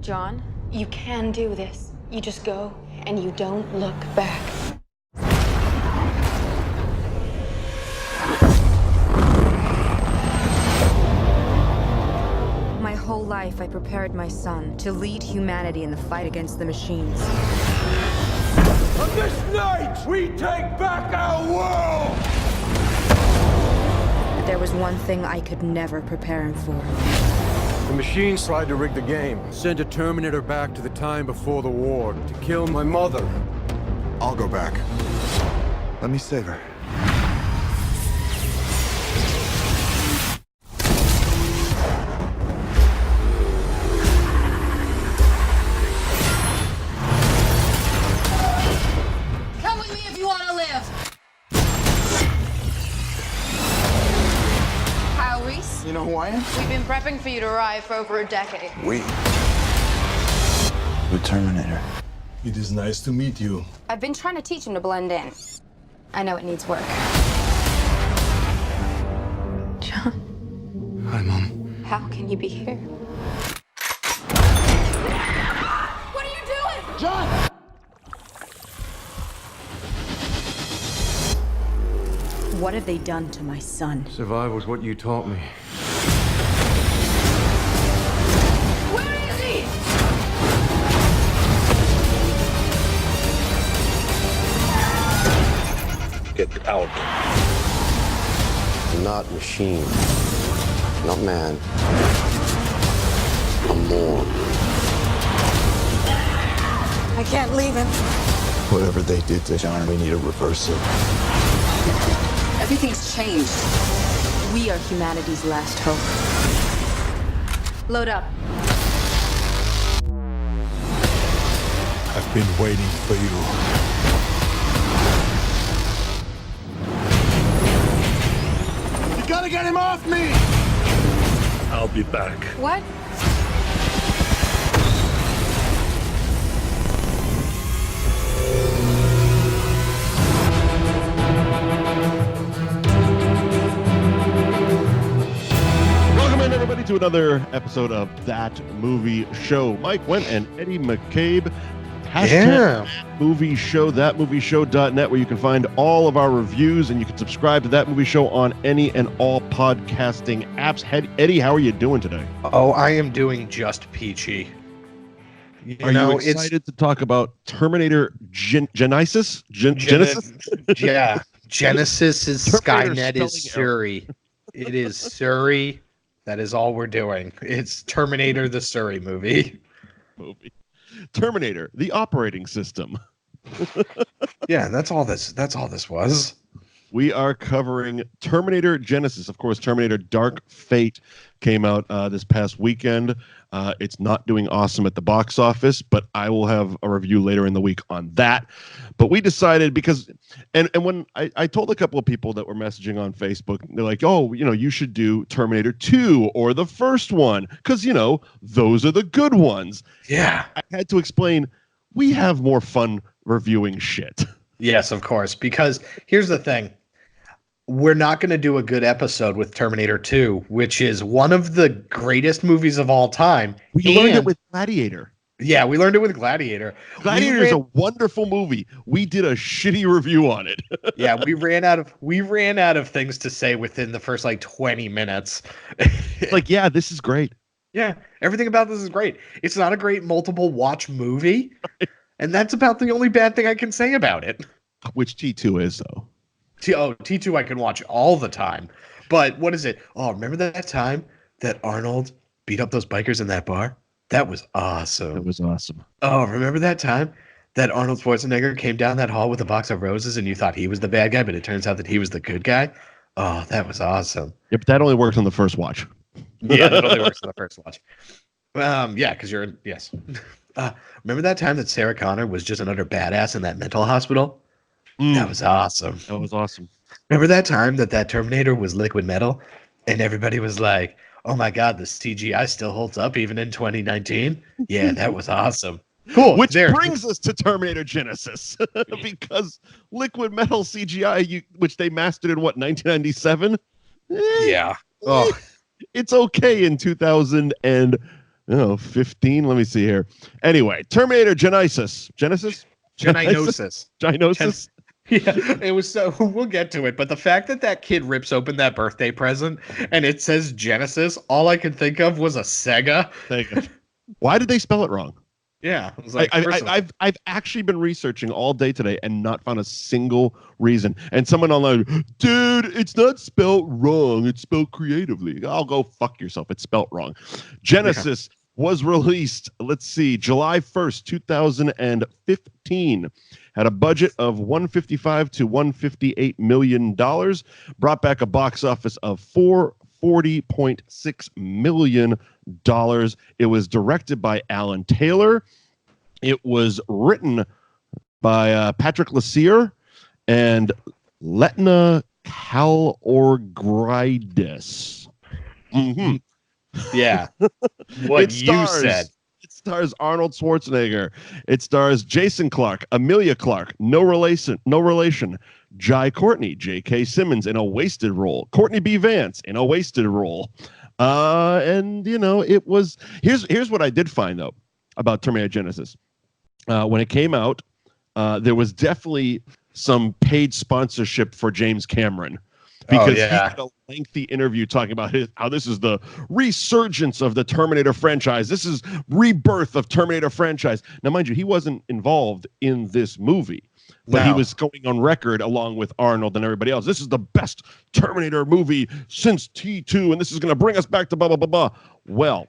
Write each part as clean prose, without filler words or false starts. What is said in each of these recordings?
John, you can do this. You just go and you don't look back. My whole life, I prepared my son to lead humanity in the fight against the machines. On this night, we take back our world! But there was one thing I could never prepare him for. The machines tried to rig the game. Sent a Terminator back to the time before the war to kill my mother. I'll go back. Let me save her. Come with me if you want to live. Kyle Reese? You know who I am? We've been prepping for you to arrive for over a decade. The Terminator. It is nice to meet you. I've been trying to teach him to blend in. I know it needs work. John, Hi, Mom. how can you be here? What are you doing? John! What have they done to my son? Survival was what you taught me. Where is he? Get out. I'm not machine. Not man. I'm more. I can't leave him. Whatever they did to John, we need to reverse it. Everything's changed. We are humanity's last hope. Load up. I've been waiting for you. You gotta get him off me! I'll be back. What? Welcome in, everybody, to another episode of That Movie Show. Mike Wendt and Eddie McCabe. Hashtag That Movie Show, thatmovieshow.net, where you can find all of our reviews, and you can subscribe to That Movie Show on any and all podcasting apps. Eddie, how are you doing today? Oh, I am doing just peachy. Are you excited to talk about Terminator Genisys? Genisys? Yeah, Genesis is Terminator Skynet is spelling error. Surrey. It is Surrey. That is all we're doing. It's Terminator the Surrey movie. Terminator, the operating system. Yeah, that's all this was. We are covering Terminator Genisys. Of course, Terminator Dark Fate came out this past weekend. It's not doing awesome at the box office, but I will have a review later in the week on that. But we decided because, and when I told a couple of people that were messaging on Facebook, they're like, oh, you should do Terminator 2 or the first one, because, those are the good ones. Yeah. I had to explain, we have more fun reviewing shit. Yes, of course. Because here's the thing. We're not going to do a good episode with Terminator 2, which is one of the greatest movies of all time. We learned it with Gladiator. Yeah, we learned it with Gladiator. Gladiator is a wonderful movie. We did a shitty review on it. Yeah, we ran out of things to say within the first 20 minutes. Yeah, this is great. Yeah, everything about this is great. It's not a great multiple watch movie, and that's about the only bad thing I can say about it. Which T2 is, though. T2 I can watch all the time. But what is it? Oh, remember that time that Arnold beat up those bikers in that bar? That was awesome. It was awesome. Oh, remember that time that Arnold Schwarzenegger came down that hall with a box of roses and you thought he was the bad guy, but it turns out that he was the good guy? Oh, that was awesome. Yeah, but that only works on the first watch. Yeah, that only works on the first watch. Yeah, because yes. Remember that time that Sarah Connor was just another badass in that mental hospital? That was awesome. That was awesome. Remember that time that Terminator was liquid metal and everybody was like, oh my God, the CGI still holds up even in 2019? Yeah, that was awesome. Cool. Which brings us to Terminator Genisys, because liquid metal CGI, which they mastered in 1997? Yeah. Oh, It's okay in 2000 and 15. Let me see here. Anyway, Terminator Genisys. Genisys? Genosis. Genosis? Yeah, it was so. We'll get to it, but the fact that kid rips open that birthday present and it says Genesis, all I could think of was a Sega. Why did they spell it wrong? Yeah, it was like, I've actually been researching all day today and not found a single reason. And someone online, dude, it's not spelled wrong. It's spelled creatively. I'll go fuck yourself. It's spelled wrong. Genesis was released, let's see, July 1st, 2015. Had a budget of $155 to $158 million. Brought back a box office of $440.6 million. It was directed by Alan Taylor. It was written by Patrick Lussier and Letna Kalorgridis. Mm-hmm. Yeah. What you said. It stars Arnold Schwarzenegger. It stars Jason Clarke, Emilia Clarke, no relation. Jai Courtney, J.K. Simmons in a wasted role. Courtney B. Vance in a wasted role. And it was here's what I did find though about Terminator Genisys. When it came out, there was definitely some paid sponsorship for James Cameron because he had a lengthy interview talking about how this is the resurgence of the Terminator franchise. This is rebirth of Terminator franchise. Now, mind you, he wasn't involved in this movie. But he was going on record along with Arnold and everybody else. This is the best Terminator movie since T2, and this is going to bring us back to blah, blah, blah, blah. Well,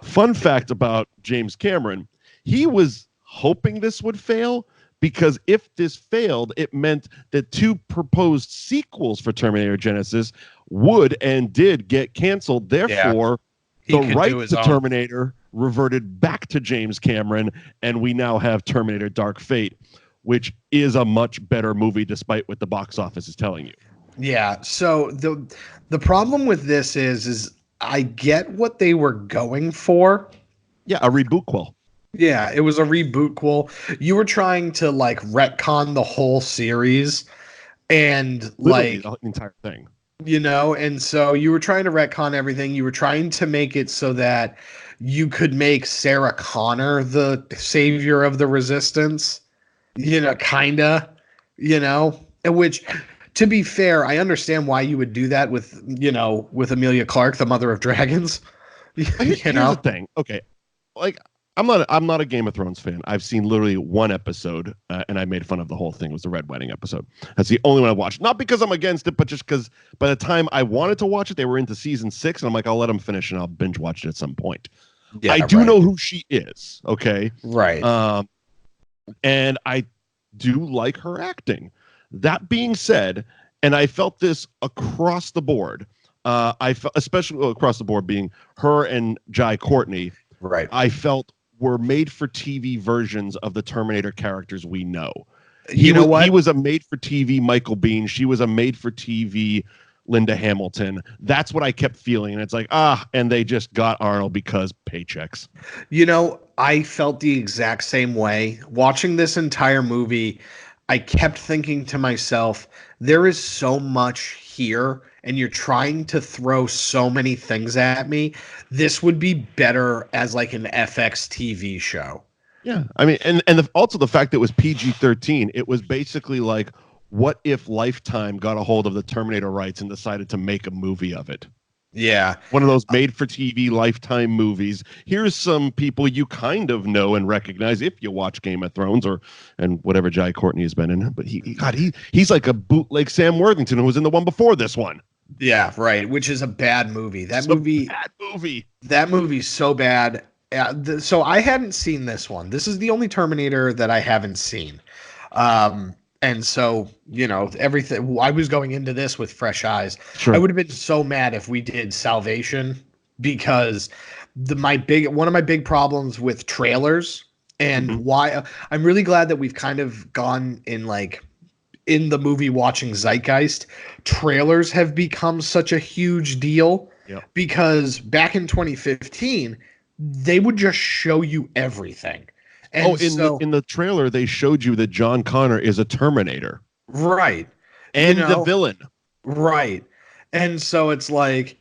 fun fact about James Cameron, he was hoping this would fail because if this failed, it meant that 2 proposed sequels for Terminator Genisys would and did get canceled. Therefore, the rights to Terminator reverted back to James Cameron, and we now have Terminator Dark Fate, which is a much better movie despite what the box office is telling you. Yeah, so the problem with this is I get what they were going for. Yeah, a reboot quill. Yeah, it was a reboot quill. You were trying to like retcon the whole series and Literally, like the entire thing. And so you were trying to retcon everything. You were trying to make it so that you could make Sarah Connor the savior of the resistance. Kinda, which, to be fair, I understand why you would do that with Emilia Clarke, the mother of dragons. Here's the thing. Okay. Like, I'm not a Game of Thrones fan. I've seen literally one episode, and I made fun of the whole thing. It was the Red Wedding episode. That's the only one I watched. Not because I'm against it, but just because by the time I wanted to watch it, they were into season 6, and I'm like, I'll let them finish, and I'll binge watch it at some point. Yeah, I do know who she is. Okay. Right. And I do like her acting. That being said, and I felt this across the board, I felt, especially across the board, being her and Jai Courtney, right? I felt were made for TV versions of the Terminator characters we know. He was a made for TV Michael Biehn. She was a made for TV Linda Hamilton. That's what I kept feeling. And it's like, and they just got Arnold because paychecks. I felt the exact same way. Watching this entire movie, I kept thinking to myself, there is so much here, and you're trying to throw so many things at me. This would be better as like an FX TV show. Yeah. I mean, and also the fact that it was PG-13, it was basically like, what if Lifetime got a hold of the Terminator rights and decided to make a movie of it? Yeah. One of those made-for-TV Lifetime movies. Here's some people you kind of know and recognize if you watch Game of Thrones and whatever Jai Courtney has been in. But he's like a bootleg Sam Worthington who was in the one before this one. Yeah, right. Which is a bad movie. That movie's so bad. So I hadn't seen this one. This is the only Terminator that I haven't seen. And so, everything, I was going into this with fresh eyes. Sure. I would have been so mad if we did Salvation because one of my big problems with trailers and why I'm really glad that we've kind of gone in the movie watching zeitgeist. Trailers have become such a huge deal because back in 2015, they would just show you everything. And in the trailer, they showed you that John Connor is a Terminator. Right. And the villain. Right. And so it's like,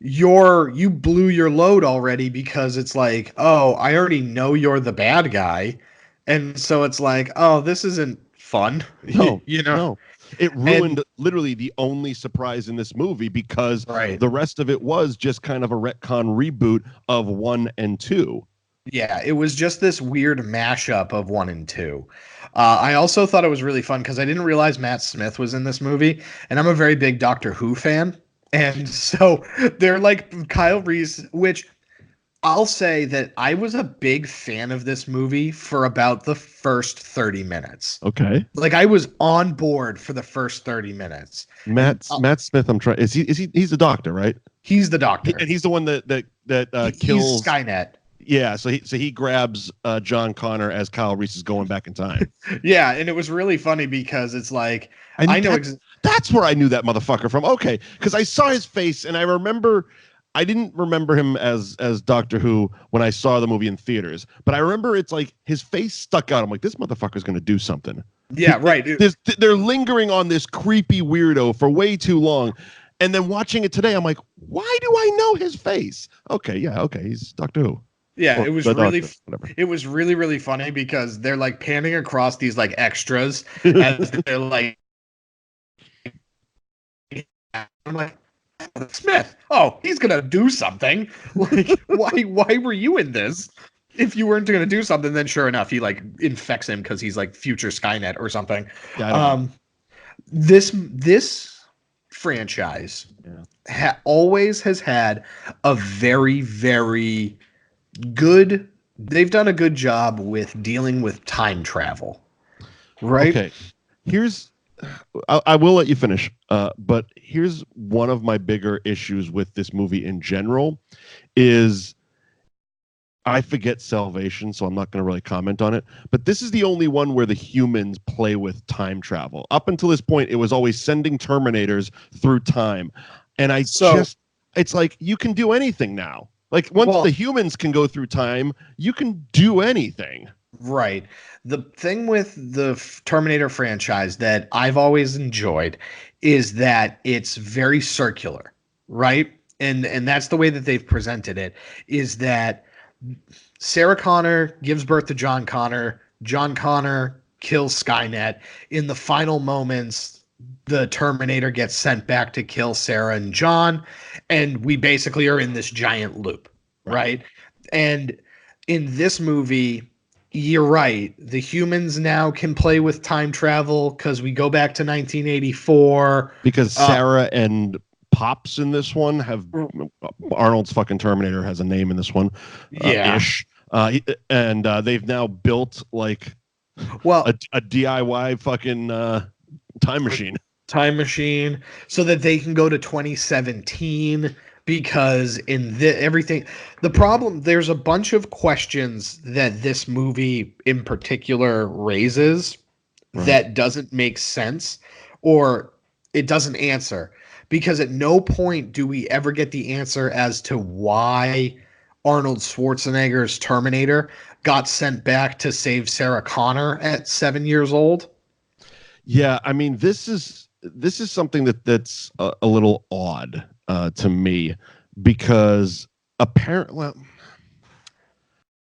you blew your load already, because it's like, oh, I already know you're the bad guy, and so it's like, oh, this isn't fun. No, you know. no. It ruined literally the only surprise in this movie, because the rest of it was just kind of a retcon reboot of 1 and 2. Yeah, it was just this weird mashup of 1 and 2. I also thought it was really fun because I didn't realize Matt Smith was in this movie, and I'm a very big Doctor Who fan. And so they're like Kyle Reese, which I'll say that I was a big fan of this movie for about the first 30 minutes. Okay. Like, I was on board for the first 30 minutes. Matt Smith, I'm trying. He's the doctor, right? He's the doctor. And he's the one that kills He's Skynet. Yeah, so he grabs John Connor as Kyle Reese is going back in time. Yeah, and it was really funny because it's like, that's where I knew that motherfucker from. Okay, because I saw his face, and I didn't remember him as Doctor Who when I saw the movie in theaters, but I remember it's like his face stuck out. I'm like, this motherfucker's going to do something. Yeah, right. They're lingering on this creepy weirdo for way too long. And then watching it today, I'm like, why do I know his face? Okay, he's Doctor Who. Yeah, it was really, really funny because they're like panning across these like extras as they're like, I'm like, Smith, oh, he's gonna do something. Like, why were you in this? If you weren't gonna do something, then sure enough, he like infects him because he's like future Skynet or something. Yeah, this franchise always has had a very, very good. They've done a good job with dealing with time travel, right? Okay, I will let you finish, but here's one of my bigger issues with this movie in general is I forget Salvation, so I'm not going to really comment on it, but this is the only one where the humans play with time travel. Up until this point, it was always sending Terminators through time, and it's like, you can do anything now. Like, once the humans can go through time, you can do anything. Right. The thing with the Terminator franchise that I've always enjoyed is that it's very circular, right? And that's the way that they've presented it, is that Sarah Connor gives birth to John Connor. John Connor kills Skynet. In the final moments, the Terminator gets sent back to kill Sarah and John, and we basically are in this giant loop, right? And in this movie, you're right. The humans now can play with time travel because we go back to 1984. Because Sarah and Pops in this one have Arnold's fucking Terminator has a name in this one. Ish. And they've now built like a DIY fucking time machine so that they can go to 2017, because in there's a bunch of questions that this movie in particular raises that doesn't make sense, or it doesn't answer, because at no point do we ever get the answer as to why Arnold Schwarzenegger's Terminator got sent back to save Sarah Connor at 7 years old. Yeah, I mean, this is something that's a little odd to me, because apparently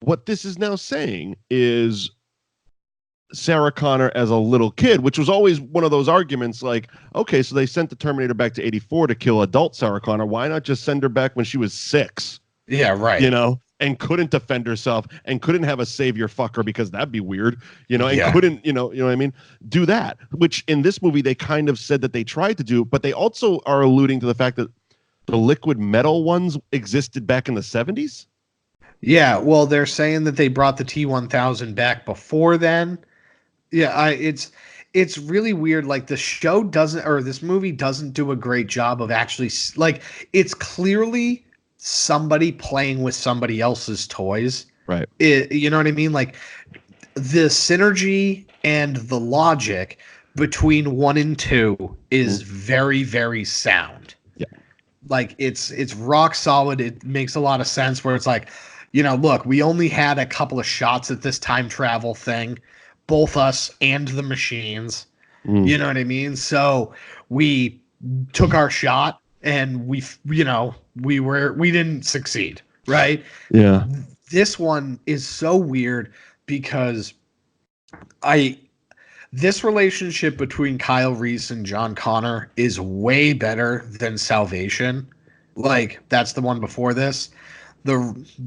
what this is now saying is Sarah Connor as a little kid, which was always one of those arguments like, okay, so they sent the Terminator back to 84 to kill adult Sarah Connor. Why not just send her back when she was 6? Yeah, right. You know, and couldn't defend herself and couldn't have a savior fucker, because that'd be weird, and couldn't, you know what I mean? Do that, which in this movie, they kind of said that they tried to do, but they also are alluding to the fact that the liquid metal ones existed back in the 70s. Yeah. Well, they're saying that they brought the T-1000 back before then. Yeah. It's really weird. Like, this movie doesn't do a great job of actually, like, it's clearly somebody playing with somebody else's toys. Right. You know what I mean? Like, the synergy and the logic between 1 and 2 is very, very sound. Yeah. Like, it's rock solid. It makes a lot of sense where it's like, look, we only had a couple of shots at this time travel thing, both us and the machines. You know what I mean? So we took our shot, and we we didn't succeed, right? Yeah. This one is so weird because this relationship between Kyle Reese and John Connor is way better than Salvation. Like, that's the one before this.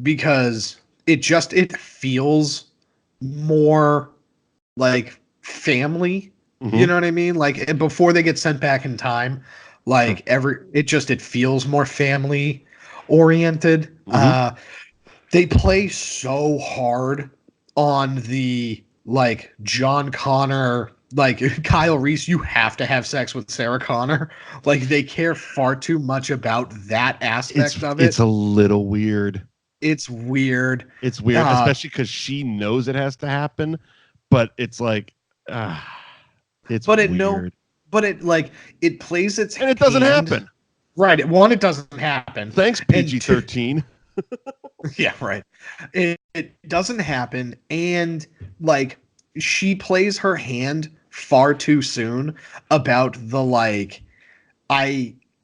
Because it feels more like family. Mm-hmm. You know what I mean? Like, before they get sent back in time, like it feels more family oriented. Mm-hmm. They play so hard on the like John Connor, like Kyle Reese, you have to have sex with Sarah Connor. Like, they care far too much about that aspect of it. It's a little weird. It's weird. It's weird, especially because she knows it has to happen, but it's like, it's weird. But it plays its and it doesn't hand. happen. Right. It doesn't happen. Thanks, PG-13. Yeah, right. It doesn't happen, and like she plays her hand far too soon about the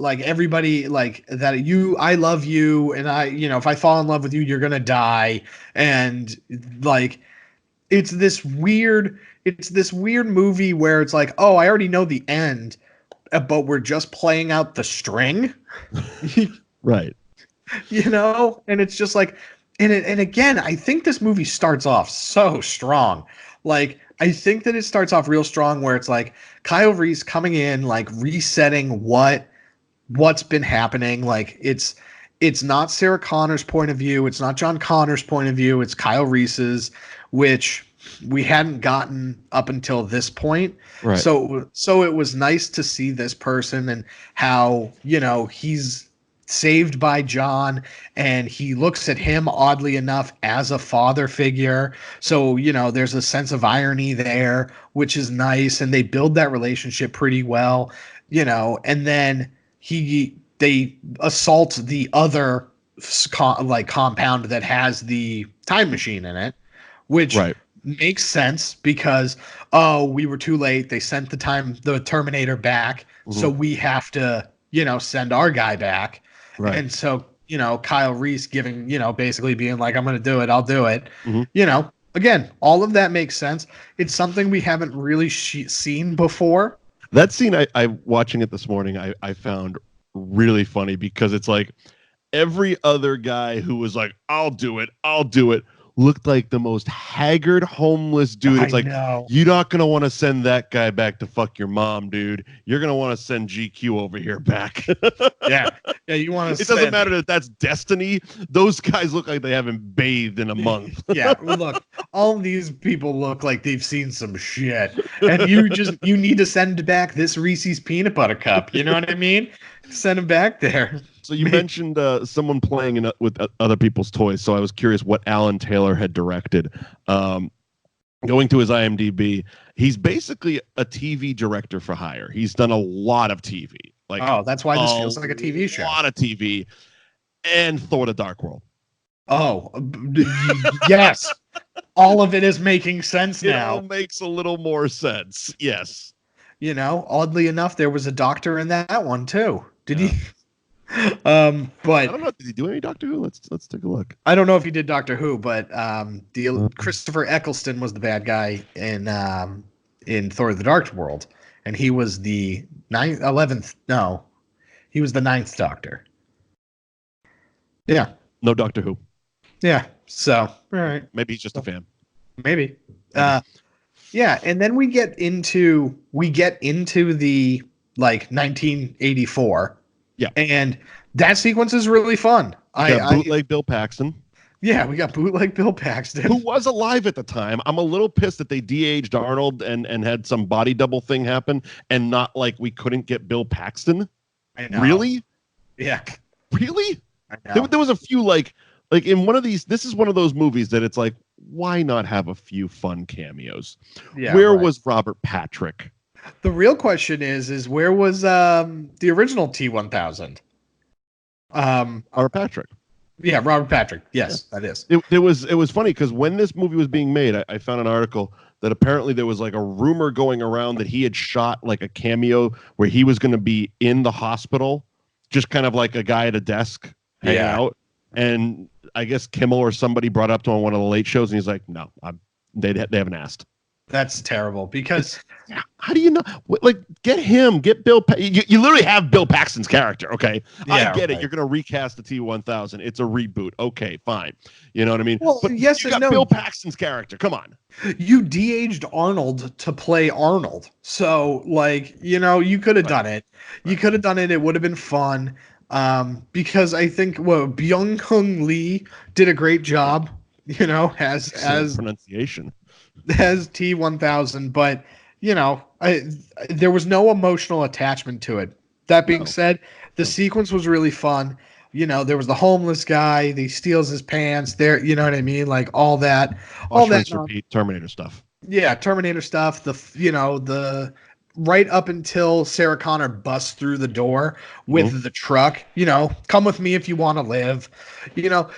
everybody like that I love you, and if I fall in love with you, you're gonna die, and like it's this weird movie where it's like, oh, I already know the end, but we're just playing out the string. Right. And it's just like, and again, I think this movie starts off so strong. Like, I think that it starts off real strong where it's like Kyle Reese coming in, like resetting what's been happening. Like, it's not Sarah Connor's point of view. It's not John Connor's point of view. It's Kyle Reese's, which we hadn't gotten up until this point. Right. So it was nice to see this person and how, he's saved by John, and he looks at him, oddly enough, as a father figure. So, there's a sense of irony there, which is nice. And they build that relationship pretty well, and then they assault the other compound that has the time machine in it, which makes sense because, we were too late. They sent the Terminator back. Mm-hmm. So we have to, send our guy back. Right. And so, Kyle Reese giving, basically being like, I'm going to do it. I'll do it. Mm-hmm. Again, all of that makes sense. It's something we haven't really seen before. That scene, I watching it this morning, I found really funny because it's like every other guy who was like, I'll do it, looked like the most haggard, homeless dude. It's like, you're not going to want to send that guy back to fuck your mom, dude. You're going to want to send GQ over here back. Yeah, you want to. It doesn't matter that that's Destiny. Those guys look like they haven't bathed in a month. Yeah, look, all these people look like they've seen some shit. And you need to send back this Reese's peanut butter cup. You know what I mean? Send him back there. So you mentioned someone playing with other people's toys. So I was curious what Alan Taylor had directed. Going to his IMDb, he's basically a TV director for hire. He's done a lot of TV. That's why this feels like a TV show. A lot of TV, and Thor: The Dark World. Oh, yes. All of it is making sense now. It all makes a little more sense. Yes. Oddly enough, there was a doctor in that one too. Did he? But I don't know. Did he do any Doctor Who? Let's take a look. I don't know if he did Doctor Who, but Christopher Eccleston was the bad guy in Thor: The Dark World, and he was the he was the 9th Doctor. Yeah. No Doctor Who. Yeah. So all right. Maybe he's just a fan. Maybe. Yeah, and then we get into the 1984. Yeah, and that sequence is really fun. Bootleg Bill Paxton. Yeah, we got bootleg Bill Paxton, who was alive at the time. I'm a little pissed that they de-aged Arnold and had some body double thing happen, and not like we couldn't get Bill Paxton. I know. Really? Yeah. Really? I know. There was a few like in one of these. This is one of those movies that it's like, why not have a few fun cameos? Yeah. Where was Robert Patrick? The real question is where was the original T-1000? Robert Patrick. Yeah, Robert Patrick. Yes, yeah. That is. It was funny because when this movie was being made, I found an article that apparently there was like a rumor going around that he had shot like a cameo where he was going to be in the hospital, just kind of like a guy at a desk, hanging out. And I guess Kimmel or somebody brought up to him on one of the late shows, and he's like, "No, they haven't asked." That's terrible because how do you know? Like, get Bill. You literally have Bill Paxton's character. Okay, I get it. You're going to recast the T-1000. It's a reboot. Okay, fine. You know what I mean? Well, but yes you and got no. Bill Paxton's character. Come on. You de-aged Arnold to play Arnold. So, like, you know, you could have done it. You could have done it. It would have been fun. Because I think Byung-Hun Lee did a great job. You know, as pronunciation. As T-1000, but you know, there was no emotional attachment to it. That being said, the sequence was really fun. You know, there was the homeless guy. He steals his pants. There, you know what I mean? Like all that, repeat Terminator stuff. Yeah, Terminator stuff. The right up until Sarah Connor busts through the door with the truck. You know, come with me if you want to live. You know,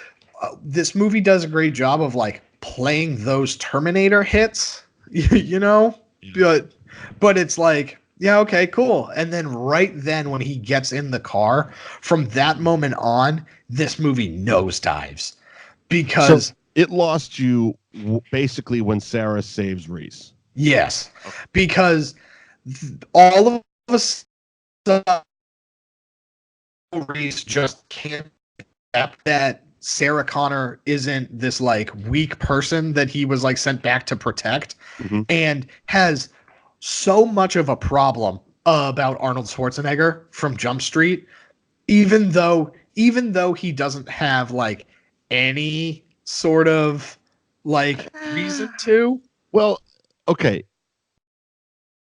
this movie does a great job of like playing those Terminator hits, you know, but it's like, yeah, okay, cool. And then right then when he gets in the car, from that moment on, this movie nosedives because it lost you basically when Sarah saves Reese. Yes, because all of a sudden Reese just can't accept that Sarah Connor isn't this like weak person that he was like sent back to protect, and has so much of a problem about Arnold Schwarzenegger from Jump Street, even though he doesn't have like any sort of like reason to. Well, okay.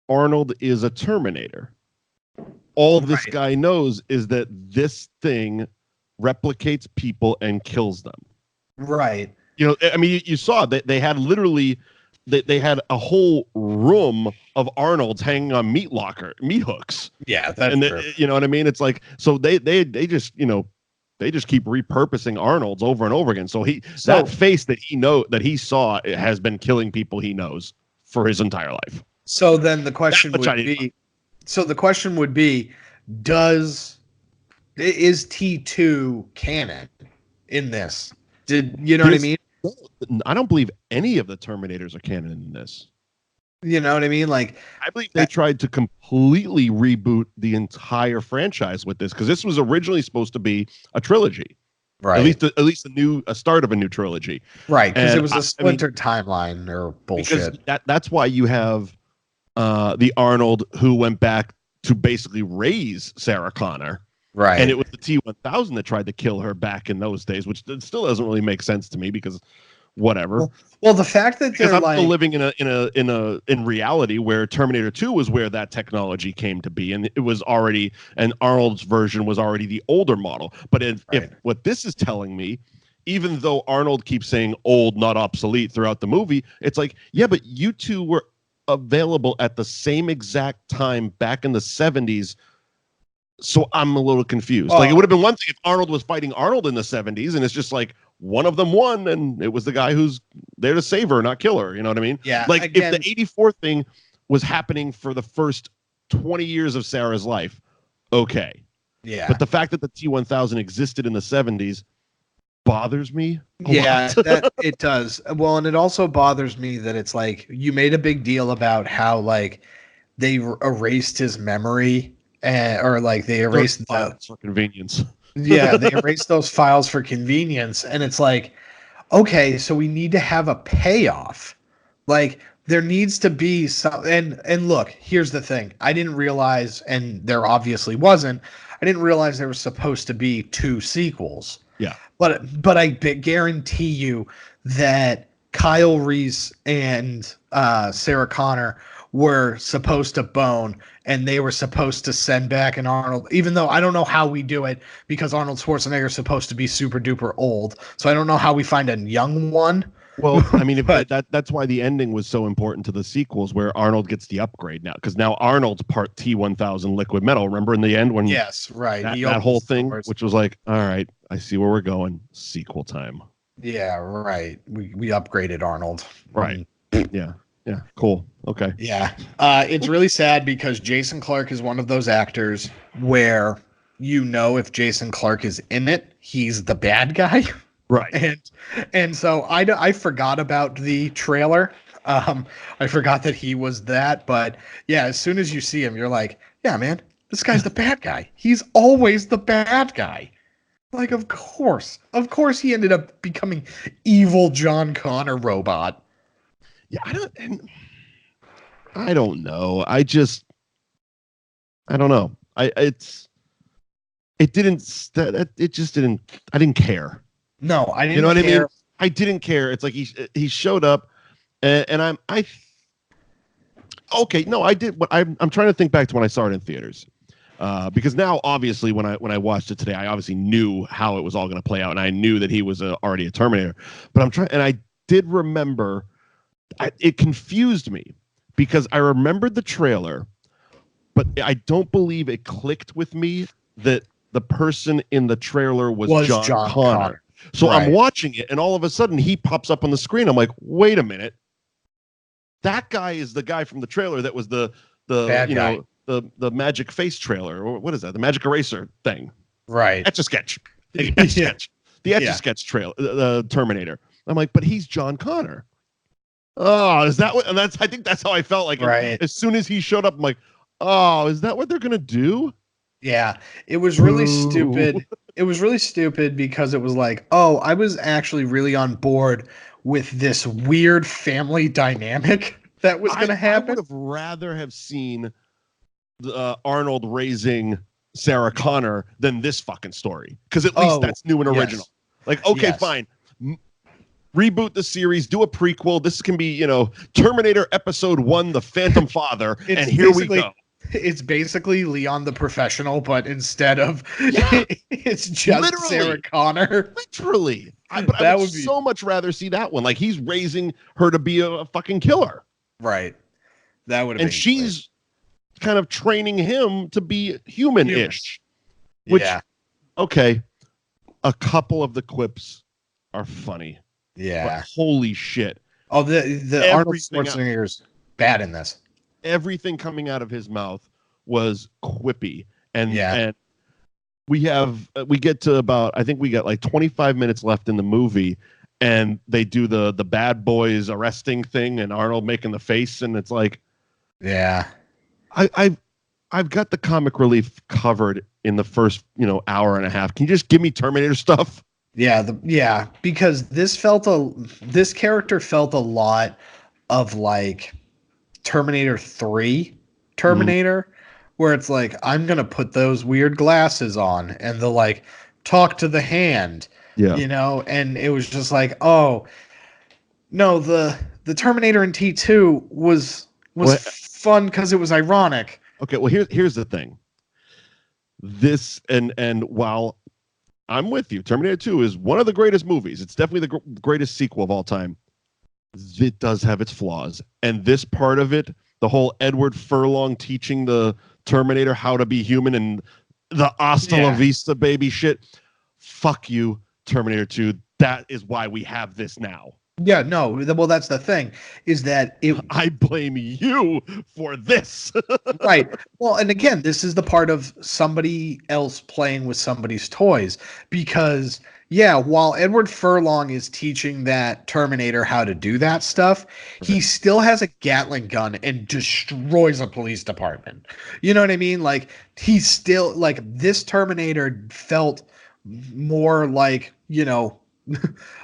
Arnold is a Terminator. All this guy knows is that this thing replicates people and kills them. Right. You know, I mean, you saw that they had literally, they had a whole room of Arnold's hanging on meat hooks. Yeah, that's true. You know what I mean? It's like, so they just, you know, they just keep repurposing Arnold's over and over again. So that face that he saw has been killing people he knows for his entire life. So then the question would be, is T2 canon in this? Did you know what I mean? I don't believe any of the Terminators are canon in this. You know what I mean? Like, I believe they tried to completely reboot the entire franchise with this, because this was originally supposed to be a trilogy, right? At least a start of a new trilogy, right? Because it was a splintered timeline or bullshit. That's why you have the Arnold who went back to basically raise Sarah Connor. Right. And it was the T-1000 that tried to kill her back in those days, which still doesn't really make sense to me, because whatever. Well, the fact that I'm still living in reality where Terminator 2 was where that technology came to be, and it was already, and Arnold's version was already the older model. But if what this is telling me, even though Arnold keeps saying old, not obsolete throughout the movie, it's like, yeah, but you two were available at the same exact time back in the 70s. So I'm a little confused. Like, it would have been one thing if Arnold was fighting Arnold in the 70s, and it's just like one of them won, and it was the guy who's there to save her, not kill her. You know what I mean? Yeah. Like, if the 84 thing was happening for the first 20 years of Sarah's life, okay. Yeah. But the fact that the T-1000 existed in the 70s bothers me. That it does. Well, and it also bothers me that it's like you made a big deal about how like they erased his memory. Or like they erased for convenience. Yeah, they erased those files for convenience, and it's like, okay, so we need to have a payoff. Like, there needs to be some. And look, here's the thing: I didn't realize, and there obviously wasn't. I didn't realize there was supposed to be 2 sequels. Yeah, but I guarantee you that Kyle Reese and Sarah Connor were supposed to bone, and they were supposed to send back an Arnold, even though I don't know how we do it, because Arnold Schwarzenegger is supposed to be super duper old. So I don't know how we find a young one. Well, I mean, that's why the ending was so important to the sequels, where Arnold gets the upgrade now, because now Arnold's part T-1000 liquid metal. Remember in the end when yes, right, that whole thing, which was like, all right, I see where we're going. Sequel time. Yeah, right. We upgraded Arnold. Right. Yeah. Yeah, cool. Okay. Yeah. It's really sad because Jason Clarke is one of those actors where if Jason Clarke is in it, he's the bad guy. Right. And so I forgot about the trailer. I forgot that he was that, but yeah, as soon as you see him, you're like, yeah, man, this guy's the bad guy. He's always the bad guy. Like, of course he ended up becoming evil John Connor robot. Yeah, I don't know. I don't know. I didn't care. No, I didn't. You know what care. I mean? I didn't care. It's like he showed up, and okay. No, I did. What I'm trying to think back to when I saw it in theaters, because now obviously when I watched it today, I obviously knew how it was all going to play out, and I knew that he was already a Terminator. But I did remember. It confused me because I remembered the trailer, but I don't believe it clicked with me that the person in the trailer was John Connor. So right. I'm watching it, and all of a sudden he pops up on the screen. I'm like, wait a minute, that guy is the guy from the trailer that was the the magic face trailer, or what is that? The magic eraser thing, right? Etch-a-sketch, the Etch-a-sketch trailer, the Terminator. I'm like, but he's John Connor. Oh, is that what? And I think that's how I felt like. Right. As soon as he showed up, I'm like, oh, is that what they're gonna do? Yeah, it was really stupid. It was really stupid because it was like, oh, I was actually really on board with this weird family dynamic that was going to happen. I would have rather have seen Arnold raising Sarah Connor than this fucking story, because at least that's new and original. Yes. Like, okay, fine. Reboot the series, do a prequel. This can be, Terminator Episode 1, The Phantom Father, and here we go. It's basically Leon the Professional, but instead of it's just literally, Sarah Connor. Literally. I would so much rather see that one. Like, he's raising her to be a fucking killer. Right. That would have been. And she's kind of training him to be human-ish. Which, okay, a couple of the quips are funny. Yeah. But holy shit. Oh, the Arnold Schwarzenegger's bad in this. Everything coming out of his mouth was quippy, and we get to about, I think we got like 25 minutes left in the movie, and they do the bad boys arresting thing, and Arnold making the face, and it's like, I've got the comic relief covered in the first hour and a half. Can you just give me Terminator stuff? Yeah, because this character felt a lot of like Terminator 3 Terminator, where it's like, I'm going to put those weird glasses on and they'll like talk to the hand, and it was just like, oh, no, the Terminator in T2 was fun because it was ironic. Okay, well, here's the thing. This, and while I'm with you, Terminator 2 is one of the greatest movies. It's definitely the greatest sequel of all time. It does have its flaws. And this part of it, the whole Edward Furlong teaching the Terminator how to be human and the hasta la vista baby shit. Fuck you, Terminator 2. That is why we have this now. Yeah, no. Well, that's the thing, is that I blame you for this. Right. Well, and again, this is the part of somebody else playing with somebody's toys, because while Edward Furlong is teaching that Terminator how to do that stuff, he still has a Gatling gun and destroys a police department. You know what I mean? Like, he's still like, this Terminator felt more like,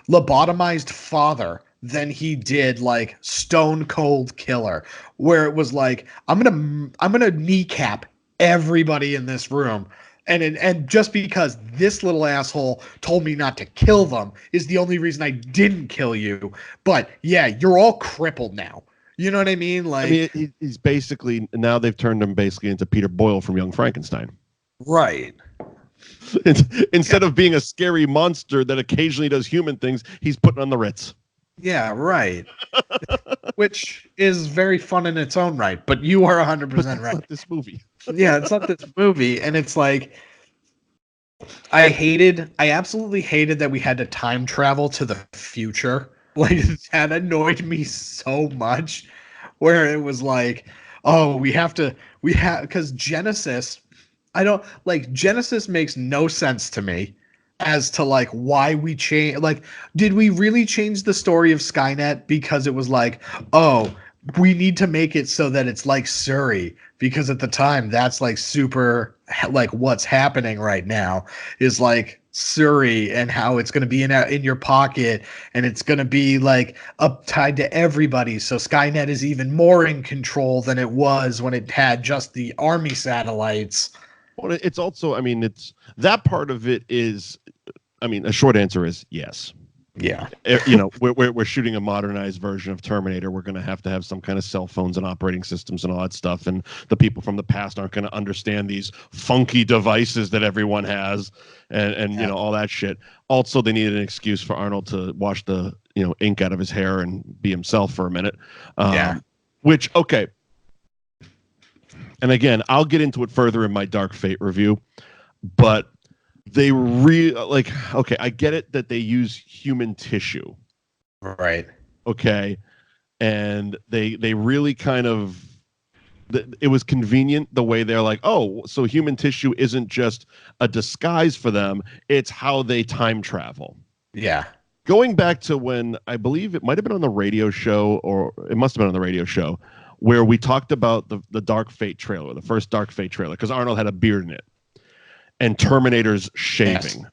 lobotomized father than he did like Stone Cold Killer, where it was like, I'm gonna kneecap everybody in this room, and just because this little asshole told me not to kill them is the only reason I didn't kill you. But you're all crippled now. You know what I mean? Like, he's basically, now they've turned him basically into Peter Boyle from Young Frankenstein. Right. Instead of being a scary monster that occasionally does human things, he's putting on the Ritz. Yeah, right. Which is very fun in its own right, but you are 100% right. Not this movie. Yeah, it's not this movie, and it's like, I absolutely hated that we had to time travel to the future. Like, that annoyed me so much, where it was like, oh, because Genisys I don't like Genesis makes no sense to me as to like why we change. Like, did we really change the story of Skynet because it was like, oh, we need to make it so that it's like Surrey, because at the time that's like super like what's happening right now is like Surrey and how it's going to be in your pocket and it's going to be like up tied to everybody. So Skynet is even more in control than it was when it had just the army satellites. Well, it's also, I mean, it's that part of it is, I mean, a short answer is yes. Yeah. You know, we're shooting a modernized version of Terminator. We're going to have some kind of cell phones and operating systems and all that stuff. And the people from the past aren't going to understand these funky devices that everyone has and you know, all that shit. Also, they needed an excuse for Arnold to wash the, you know, ink out of his hair and be himself for a minute. Which, okay. And again, I'll get into it further in my Dark Fate review, but they like, okay, I get it that they use human tissue. Right. Okay. And they really kind of, it was convenient the way they're like, oh, so human tissue isn't just a disguise for them. It's how they time travel. Yeah. Going back to when I believe it might've been on the radio show, or it must've been on the radio show, where we talked about the Dark Fate trailer, the first Dark Fate trailer, because Arnold had a beard in it. And Terminator's shaving.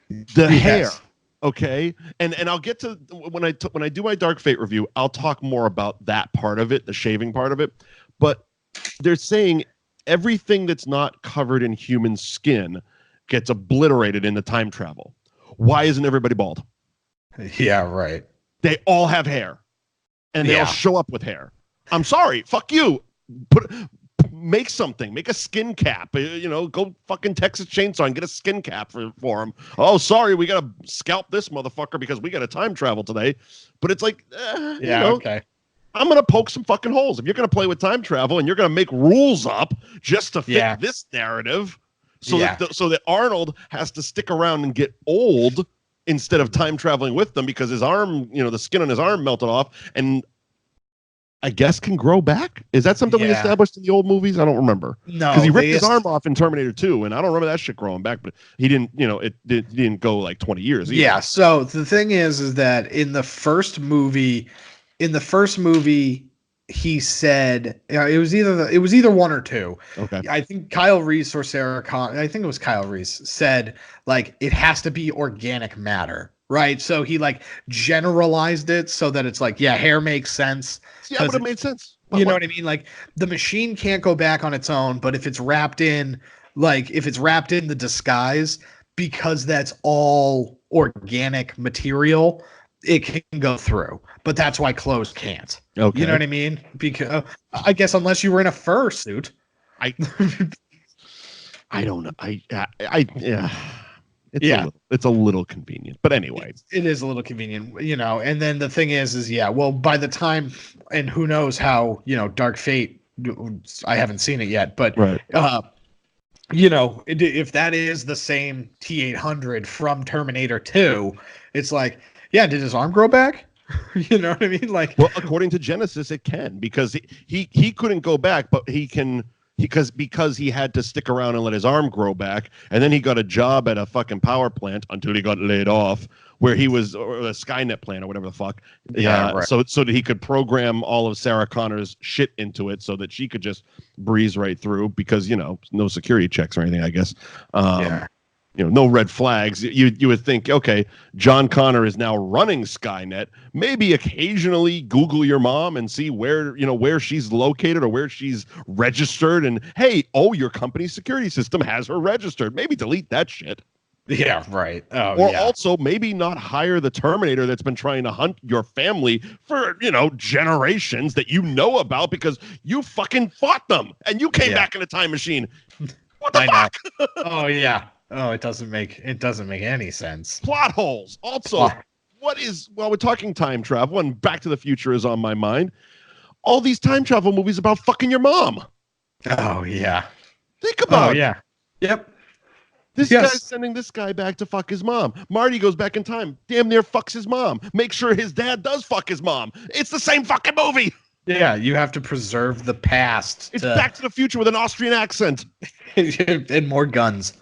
The hair, okay? And I'll get to when I do my Dark Fate review, I'll talk more about that part of it, the shaving part of it. But they're saying everything that's not covered in human skin gets obliterated in the time travel. Why isn't everybody bald? Yeah, right. They all have hair. And they all show up with hair. I'm sorry, fuck you. Make something. Make a skin cap. You know, go fucking Texas Chainsaw and get a skin cap for him. Oh, sorry, we got to scalp this motherfucker because we got to time travel today. But it's like, you know, okay. I'm going to poke some fucking holes. If you're going to play with time travel and you're going to make rules up just to fit this narrative so that Arnold has to stick around and get old instead of time traveling with them because his arm, you know, the skin on his arm melted off and I guess can grow back. Is that something we established in the old movies? I don't remember. No, because he ripped his arm off in Terminator 2, and I don't remember that shit growing back. But he didn't, you know, it didn't go like 20 years. Either. Yeah. So the thing is that in the first movie, he said it was either one or two. Okay. I think Kyle Reese or Sarah Connor. I think it was Kyle Reese said like it has to be organic matter. Right. So he like generalized it so that it's like, yeah, hair makes sense. Yeah, but it made sense. You know what I mean? Like the machine can't go back on its own, but if it's wrapped in the disguise, because that's all organic material, it can go through. But that's why clothes can't. Okay. You know what I mean? Because I guess unless you were in a fursuit. I don't know. Yeah. It's a little convenient, but anyway, it is a little convenient, you know. And then the thing is well, by the time, and who knows how, you know, Dark Fate, I haven't seen it yet, but right. You know, if that is the same T-800 from Terminator 2, it's like, yeah, did his arm grow back? You know what I mean? Like, well, according to Genisys, it can because he couldn't go back, but he can. Because he had to stick around and let his arm grow back, and then he got a job at a fucking power plant until he got laid off, where he was, or a Skynet plant or whatever the fuck. Right. So that he could program all of Sarah Connor's shit into it, so that she could just breeze right through. Because you know, no security checks or anything, I guess. You know, no red flags. You would think, okay, John Connor is now running Skynet. Maybe occasionally Google your mom and see where she's located or where she's registered. And hey, your company's security system has her registered. Maybe delete that shit. Yeah, right. Also maybe not hire the Terminator that's been trying to hunt your family for, you know, generations that you know about because you fucking fought them and you came back in a time machine. What the fuck? Oh yeah. Oh, it doesn't make any sense. Plot holes. Also, we're talking time travel and Back to the Future is on my mind. All these time travel movies about fucking your mom. Oh yeah. Think about it. Yeah. Yep. This guy's sending this guy back to fuck his mom. Marty goes back in time, damn near fucks his mom. Make sure his dad does fuck his mom. It's the same fucking movie. Yeah, you have to preserve the past. It's Back to the Future with an Austrian accent. And more guns.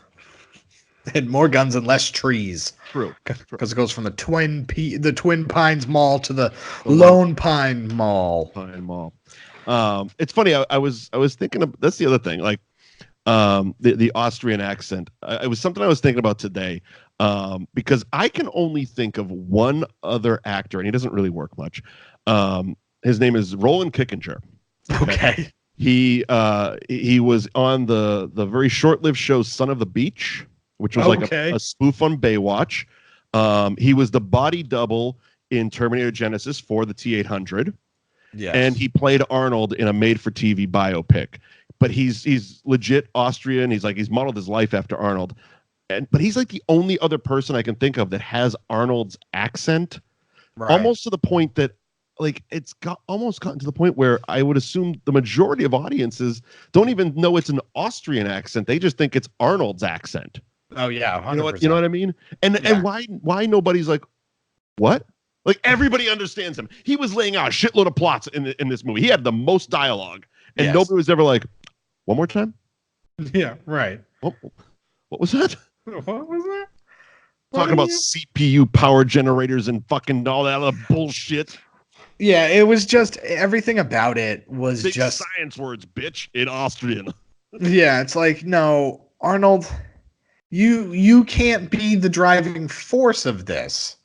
And more guns and less trees. True. Because it goes from the Twin Pines Mall to the Lone Pine Mall. It's funny. I was thinking of, that's the other thing. Like, the Austrian accent. It was something I was thinking about today. Because I can only think of one other actor, and he doesn't really work much. His name is Roland Kickinger. Okay. He was on the very short-lived show Son of the Beach, which was like a spoof on Baywatch. He was the body double in Terminator Genisys for the T-800. Yes. And he played Arnold in a made-for-TV biopic. But he's legit Austrian. He's modeled his life after Arnold. But he's like the only other person I can think of that has Arnold's accent. Right. Almost to the point that like it's almost gotten to the point where I would assume the majority of audiences don't even know it's an Austrian accent. They just think it's Arnold's accent. Oh yeah, 100%. You know what I mean? And why nobody's like, what? Like everybody understands him. He was laying out a shitload of plots in this movie. He had the most dialogue, and nobody was ever like, one more time. Yeah, right. What was that? What was that? Talking about CPU power generators and fucking all that other bullshit. Yeah, it was just everything about it was Big just science words, bitch, in Austrian. Yeah, it's like, no, Arnold, you can't be the driving force of this,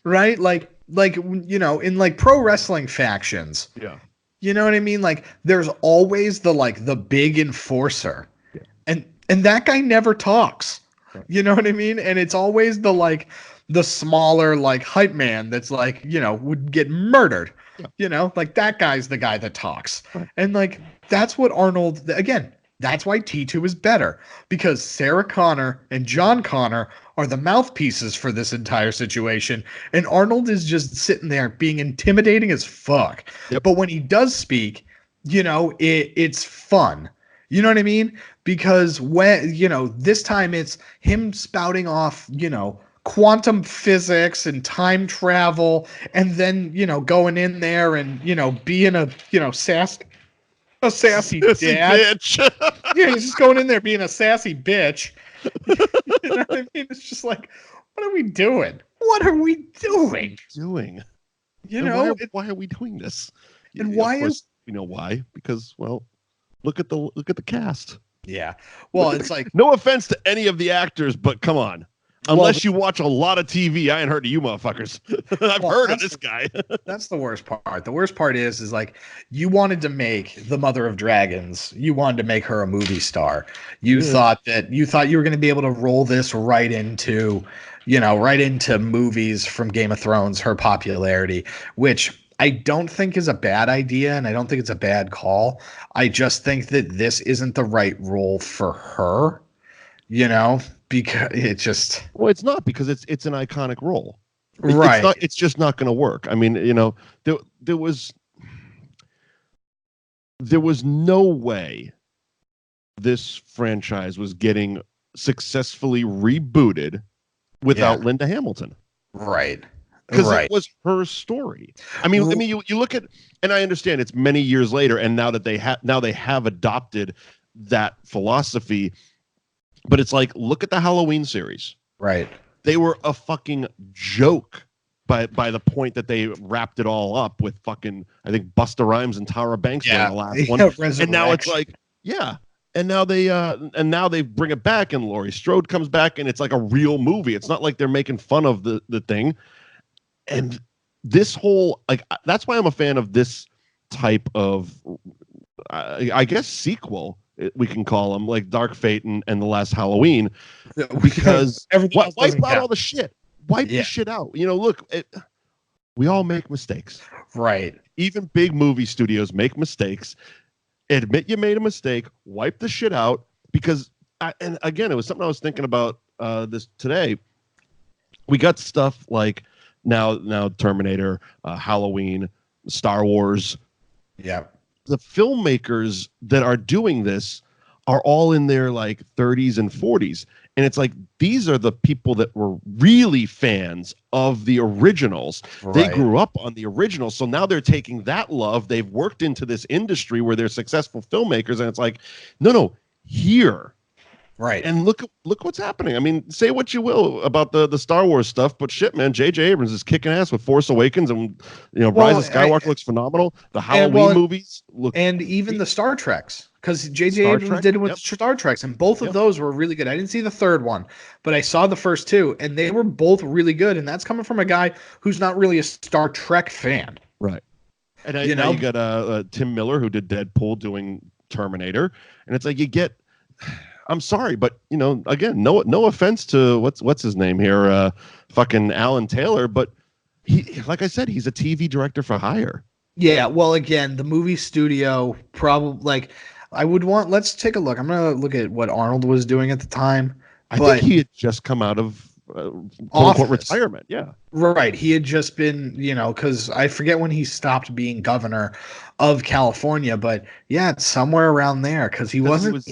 right? Like you know, in like pro wrestling factions. Yeah. You know what I mean? Like there's always the big enforcer. Yeah. And that guy never talks. Right. You know what I mean? And it's always the smaller like hype man that's like, you know, would get murdered. Yeah. You know, like that guy's the guy that talks. Right. And like that's what Arnold, again, that's why T2 is better, because Sarah Connor and John Connor are the mouthpieces for this entire situation, and Arnold is just sitting there being intimidating as fuck. Yep. But when he does speak, you know, it's fun. You know what I mean? Because when, you know, this time it's him spouting off, you know, quantum physics and time travel, and then, you know, going in there and, you know, being a, you know, sassy dad. Bitch. Yeah, he's just going in there being a sassy bitch. You know what I mean? It's just like, what are we doing? What are we doing? You know, why are we doing this? And why is, you know why? Because, well, look at the cast. Yeah. Well, it's like, no offense to any of the actors, but come on. Unless you watch a lot of TV, I ain't heard of you motherfuckers. I've heard of this guy. That's the worst part. The worst part is like you wanted to make the Mother of Dragons. You wanted to make her a movie star. You thought you were going to be able to roll this right into, you know, right into movies from Game of Thrones, her popularity, which I don't think is a bad idea, and I don't think it's a bad call. I just think that this isn't the right role for her, you know, because it just... Well, it's not, because it's an iconic role. Right. It's just not going to work. I mean, you know, there was no way this franchise was getting successfully rebooted without Linda Hamilton. Right. Because it was her story. I mean, you look at, and I understand it's many years later, and now that they have adopted that philosophy, but it's like, look at the Halloween series. Right. They were a fucking joke by the point that they wrapped it all up with fucking, I think Busta Rhymes and Tyra Banks were the last one. And now it's like, and now they bring it back, and Laurie Strode comes back, and it's like a real movie. It's not like they're making fun of the thing. And this whole, like, that's why I'm a fan of this type of, I guess, sequel, we can call them, like Dark Fate and The Last Halloween, because wipe out all the shit. Wipe the shit out. You know, look, we all make mistakes. Right. Even big movie studios make mistakes. Admit you made a mistake. Wipe the shit out. Because, and again, it was something I was thinking about this today. We got stuff like now Terminator, Halloween, Star Wars. Yeah. The filmmakers that are doing this are all in their like 30s and 40s. And it's like, these are the people that were really fans of the originals. Right. They grew up on the originals. So now they're taking that love. They've worked into this industry where they're successful filmmakers. And it's like, no, here. Right. And look what's happening. I mean, say what you will about the Star Wars stuff, but shit, man, J.J. Abrams is kicking ass with Force Awakens, and Rise of Skywalker looks phenomenal. The Halloween movies look, and even the Star Treks, because J.J. Abrams did it with Star Treks, and both of those were really good. I didn't see the third one, but I saw the first two, and they were both really good. And that's coming from a guy who's not really a Star Trek fan, right? And you got Tim Miller, who did Deadpool, doing Terminator, and it's like you get. I'm sorry, but again, no offense to what's his name here, fucking Alan Taylor, but he, like I said, he's a TV director for hire. Yeah, well, again, the movie studio probably let's take a look. I'm gonna look at what Arnold was doing at the time. I think he had just come out of quote-unquote retirement. Yeah, right. He had just been, because I forget when he stopped being governor of California, but yeah, it's somewhere around there because he wasn't.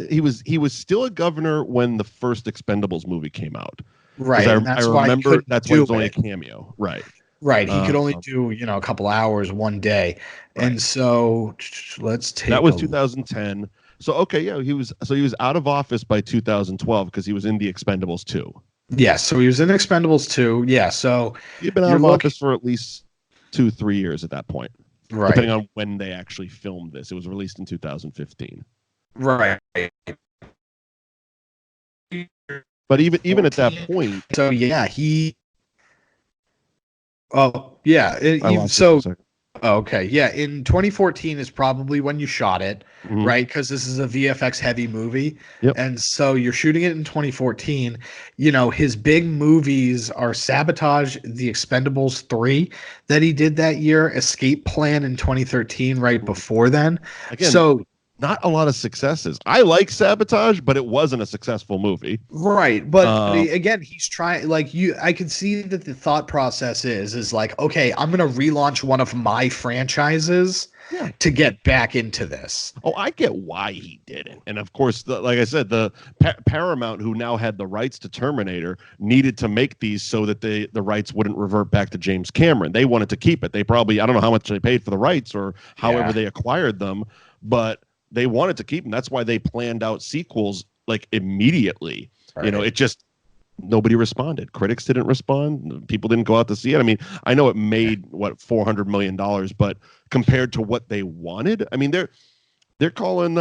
He was still a governor when the first Expendables movie came out. Right. I remember that's when it was only a cameo. Right. Right. He could only do, a couple hours one day. Right. And so let's take that was 2010. So okay, yeah, he was out of office by 2012 because he was in the Expendables 2. Yeah, so he was in Expendables 2. Yeah, so he'd been out of office for at least 2-3 years at that point. Right. Depending on when they actually filmed this. It was released in 2015. Right. But even at that point, so yeah, okay, yeah, in 2014 is probably when you shot it, right? Because this is a VFX heavy movie, and so you're shooting it in 2014. His big movies are Sabotage, The Expendables 3 that he did that year, Escape Plan in 2013, right before then. Again, so not a lot of successes. I like Sabotage, but it wasn't a successful movie. Right. But again, he's trying, I can see that the thought process is like, okay, I'm going to relaunch one of my franchises to get back into this. Oh, I get why he did it. And of course, like I said, the Paramount, who now had the rights to Terminator, needed to make these so that the rights wouldn't revert back to James Cameron. They wanted to keep it. They probably, I don't know how much they paid for the rights or however they acquired them, but they wanted to keep them. That's why they planned out sequels immediately. Right. It just, nobody responded. Critics didn't respond. People didn't go out to see it. I mean, I know it made $400 million, but compared to what they wanted, I mean, they're calling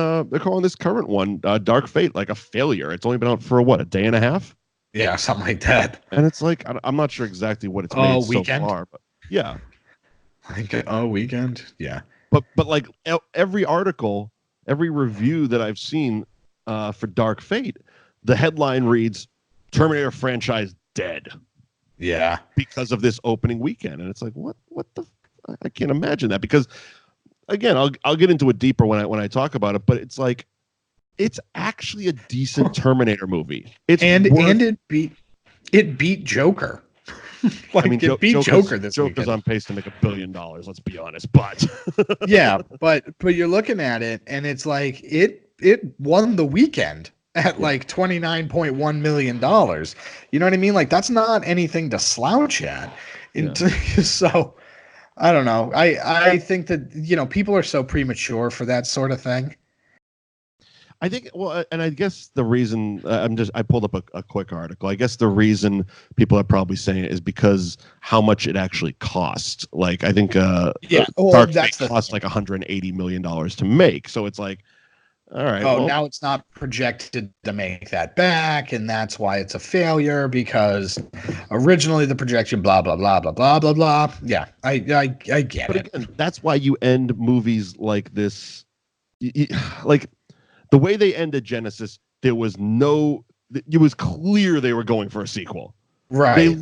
this current one, Dark Fate, like a failure. It's only been out for a day and a half. Yeah, something like that. And it's like, I'm not sure exactly what it's made so far, but yeah. I think weekend. Yeah. But like every article, every review that I've seen for Dark Fate, the headline reads, Terminator franchise dead. Yeah. Because of this opening weekend. And it's like, what the I can't imagine that, because again, I'll get into it deeper when I talk about it, but it's like, it's actually a decent Terminator movie. It beat Joker. It beat Joker this weekend. Joker's on pace to make $1 billion, let's be honest. But yeah, but you're looking at it and it's like it won the weekend at $29.1 million. You know what I mean? Like, that's not anything to slouch at. So I don't know. I think that, people are so premature for that sort of thing. I think, and I guess the reason I pulled up a quick article. I guess the reason people are probably saying it is because how much it actually costs. Like, I think, Dark Fate cost $180 million to make. So it's like, all right. Now it's not projected to make that back, and that's why it's a failure, because originally the projection, blah blah blah blah blah blah blah. Yeah, I get but it. Again, that's why you end movies like this, like the way they ended Genisys. It was clear they were going for a sequel. Right.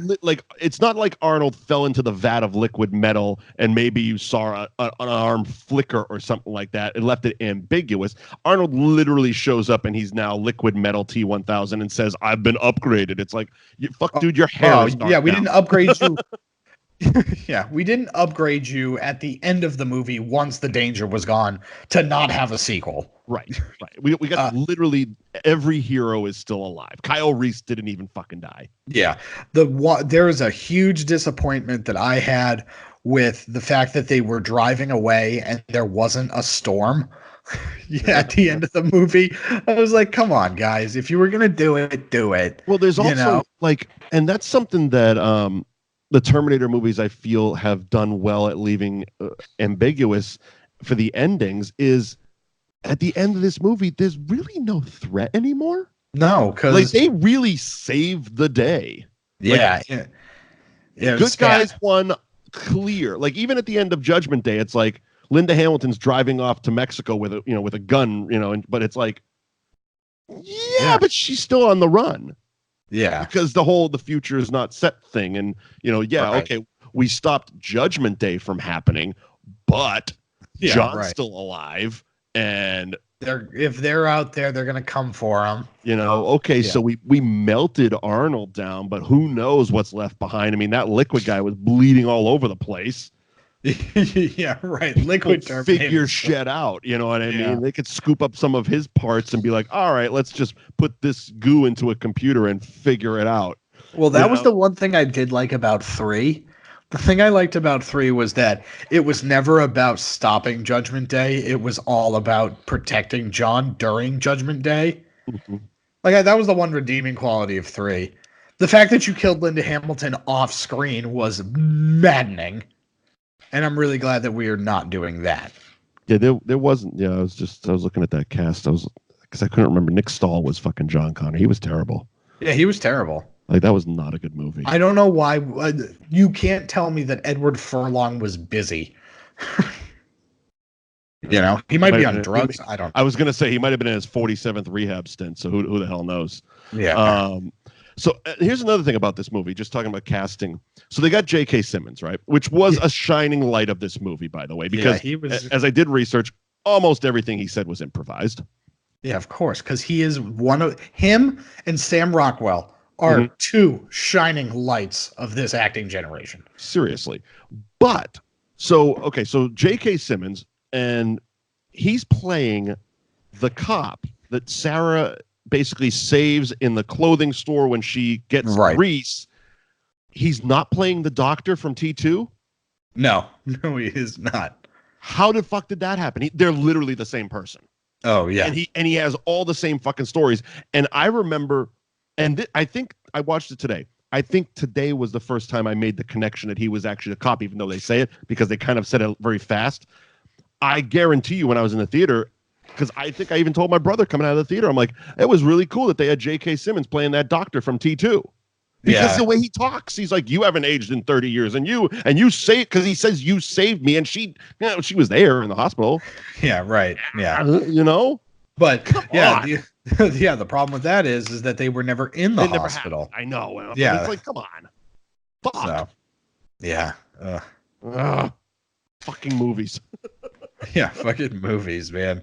It's not like Arnold fell into the vat of liquid metal and maybe you saw an arm flicker or something like that. It left it ambiguous. Arnold literally shows up and he's now liquid metal T-1000 and says, I've been upgraded. It's like, dude, your hair is we didn't upgrade you. Yeah, we didn't upgrade you at the end of the movie once the danger was gone to not have a sequel. Right. We got literally every hero is still alive. Kyle Reese didn't even fucking die. Yeah. There was a huge disappointment that I had with the fact that they were driving away and there wasn't a storm. Yeah, at the end of the movie, I was like, come on, guys. If you were going to do it, do it. Well, there's also and that's something that the Terminator movies I feel have done well at leaving ambiguous for the endings is at the end of this movie, there's really no threat anymore. No, because like they really saved the day. Yeah. Like, good guys won clear. Like even at the end of Judgment Day, it's like Linda Hamilton's driving off to Mexico with a gun, but it's like, but she's still on the run. Yeah. Because the future is not set thing. And, okay, we stopped Judgment Day from happening, but John's still alive. And if they're out there, they're going to come for him. So we melted Arnold down, but who knows what's left behind. I mean, that liquid guy was bleeding all over the place. Yeah, right. Liquid figure shit out. You know what I mean? They could scoop up some of his parts and be like, all right, let's just put this goo into a computer and figure it out. Well, that was the one thing I did like about 3. The thing I liked about 3 was that it was never about stopping Judgment Day. It was all about protecting John during Judgment Day. Mm-hmm. That was the one redeeming quality of 3. The fact that you killed Linda Hamilton off screen was maddening. And I'm really glad that we are not doing that. Yeah, there wasn't. Yeah, I was looking at that cast. Because I couldn't remember. Nick Stahl was fucking John Connor. He was terrible. Yeah, he was terrible. Like that was not a good movie. I don't know why. You can't tell me that Edward Furlong was busy. He might be on drugs. I don't know. I was gonna say he might have been in his 47th rehab stint. So who the hell knows? Yeah. So here's another thing about this movie, just talking about casting. So they got J.K. Simmons, right? Which was a shining light of this movie, by the way, because he was, as I did research, almost everything he said was improvised. Yeah, of course, because he is him and Sam Rockwell are two shining lights of this acting generation. Seriously. But, so J.K. Simmons, and he's playing the cop that Sarah basically saves in the clothing store when she gets Reese. He's not playing the doctor from T2? No, he is not. How the fuck did that happen? They're literally the same person. Oh, yeah. And he has all the same fucking stories. And I remember, I think I watched it today. I think today was the first time I made the connection that he was actually a cop, even though they say it, because they kind of said it very fast. I guarantee you when I was in the theater, because I think I even told my brother coming out of the theater, I'm like, it was really cool that they had J.K. Simmons playing that doctor from T2. Because the way he talks, he's like, you haven't aged in 30 years. And you say, because he says, you saved me. And she was there in the hospital. Yeah, right. Yeah. But the problem with that is that they were never in the hospital. I know. Yeah. It's like, come on. Fuck. So, yeah. Fucking movies. Yeah, fucking movies, man.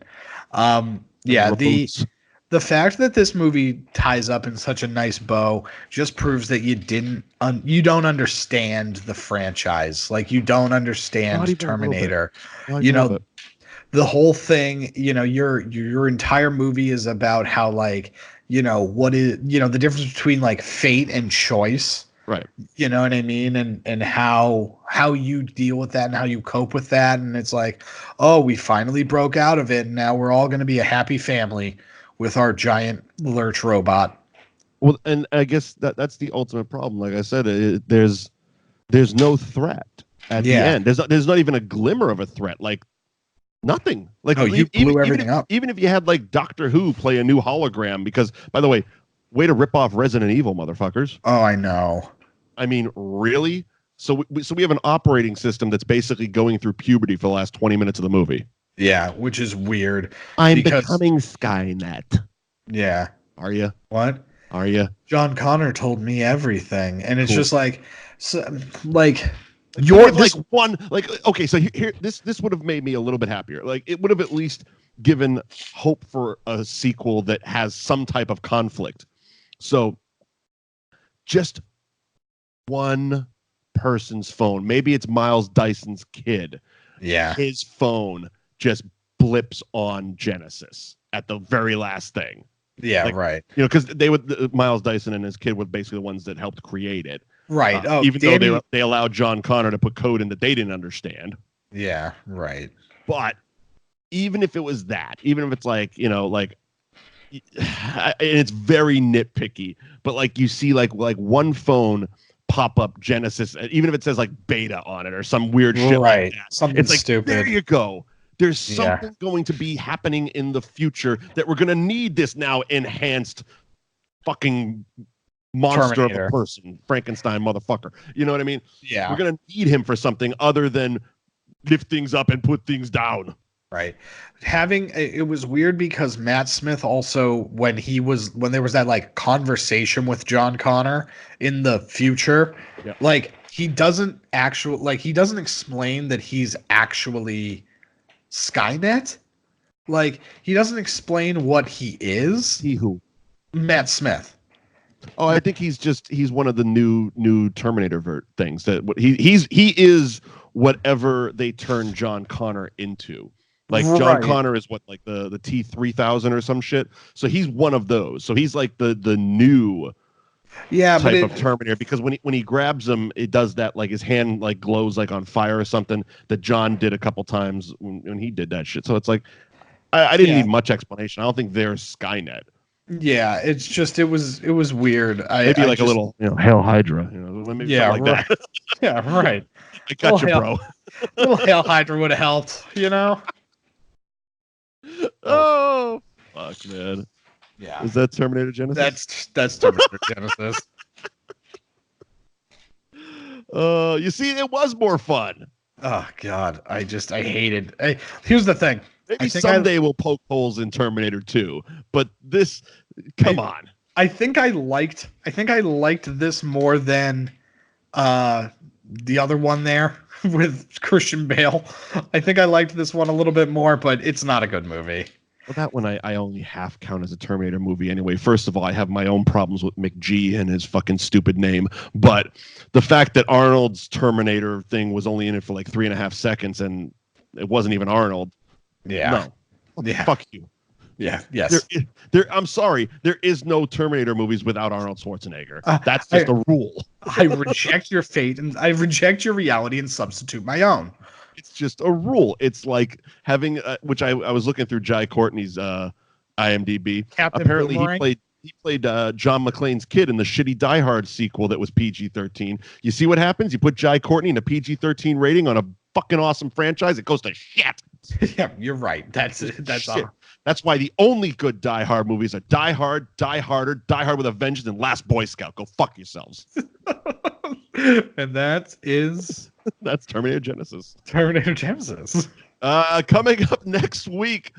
The fact that this movie ties up in such a nice bow just proves that you don't understand the franchise. Like, you don't understand Terminator. The whole thing, your entire movie is about how, like, what is, the difference between like fate and choice. Right. You know what I mean? And how you deal with that and how you cope with that. And it's like, oh, we finally broke out of it. And now we're all going to be a happy family with our giant lurch robot. Well, and I guess that's the ultimate problem. Like I said, there's no threat at the end. There's not even a glimmer of a threat. Like nothing. Like you blew everything up. Even if you had like Doctor Who play a new hologram, because by the way, way to rip off Resident Evil, motherfuckers. Oh, I know. I mean, really? So we have an operating system that's basically going through puberty for the last 20 minutes of the movie. Yeah, which is weird. I'm becoming Skynet. Yeah. Are you? What? Are you? John Connor told me everything, and it's just like, okay. So here, this would have made me a little bit happier. Like, it would have at least given hope for a sequel that has some type of conflict. So, just one person's phone. Maybe it's Miles Dyson's kid. Yeah. His phone just blips on Genisys at the very last thing. Yeah, right. Because Miles Dyson and his kid were basically the ones that helped create it. Right. Even though they allowed John Connor to put code in that they didn't understand. Yeah, right. But even if it was that, even if it's it's very nitpicky, but like you see like one phone pop up Genisys, even if it says like beta on it or some weird shit like that. Something it's like, stupid. there you go. There's something going to be happening in the future that we're going to need this now enhanced fucking monster Terminator. of a person, Frankenstein motherfucker. You know what I mean? Yeah. We're going to need him for something other than lift things up and put things down. Right. It was weird because Matt Smith also, when there was that like conversation with John Connor in the future, like he doesn't explain that he's actually Skynet. Like he doesn't explain what he is. He who? Matt Smith. Oh, I think he's one of the new Terminator things that he is whatever they turn John Connor into. Like John Connor is what, like the T-3000 or some shit. So he's one of those. So he's like the new type of Terminator, because when he grabs him, it does that, like his hand like glows like on fire or something that John did a couple times when he did that shit. So it's like I didn't need much explanation. I don't think there's Skynet. Yeah, it's just it was weird. Maybe a little Hail Hydra. Maybe like that. Yeah, right. I got you, bro. Little Hail Hydra would have helped, Oh, fuck, man. Yeah. Is that Terminator Genisys? That's Terminator Genisys. You see, it was more fun. Oh God, I hated. Here's the thing. Maybe someday we'll poke holes in Terminator 2, but this, come on. I think I liked this more than the other one there with Christian Bale. I think I liked this one a little bit more, but it's not a good movie. Well, that one I only half count as a Terminator movie anyway. First of all, I have my own problems with McG and his fucking stupid name. But the fact that Arnold's Terminator thing was only in it for like 3.5 seconds and it wasn't even Arnold. Yeah. No. Yeah. Fuck you. Yeah. Yes. I'm sorry. There is no Terminator movies without Arnold Schwarzenegger. That's just a rule. I reject your fate and I reject your reality and substitute my own. It's just a rule. It's like having, which I was looking through Jai Courtney's IMDb. Captain Apparently Boomerang? he played John McClane's kid in the shitty Die Hard sequel that was PG-13. You see what happens? You put Jai Courtney in a PG-13 rating on a fucking awesome franchise, it goes to shit. Yeah, you're right. That's shit. That's why the only good Die Hard movies are Die Hard, Die Harder, Die Hard with a Vengeance, and Last Boy Scout. Go fuck yourselves. And that's Terminator Genisys. Terminator Genisys. Coming up next week,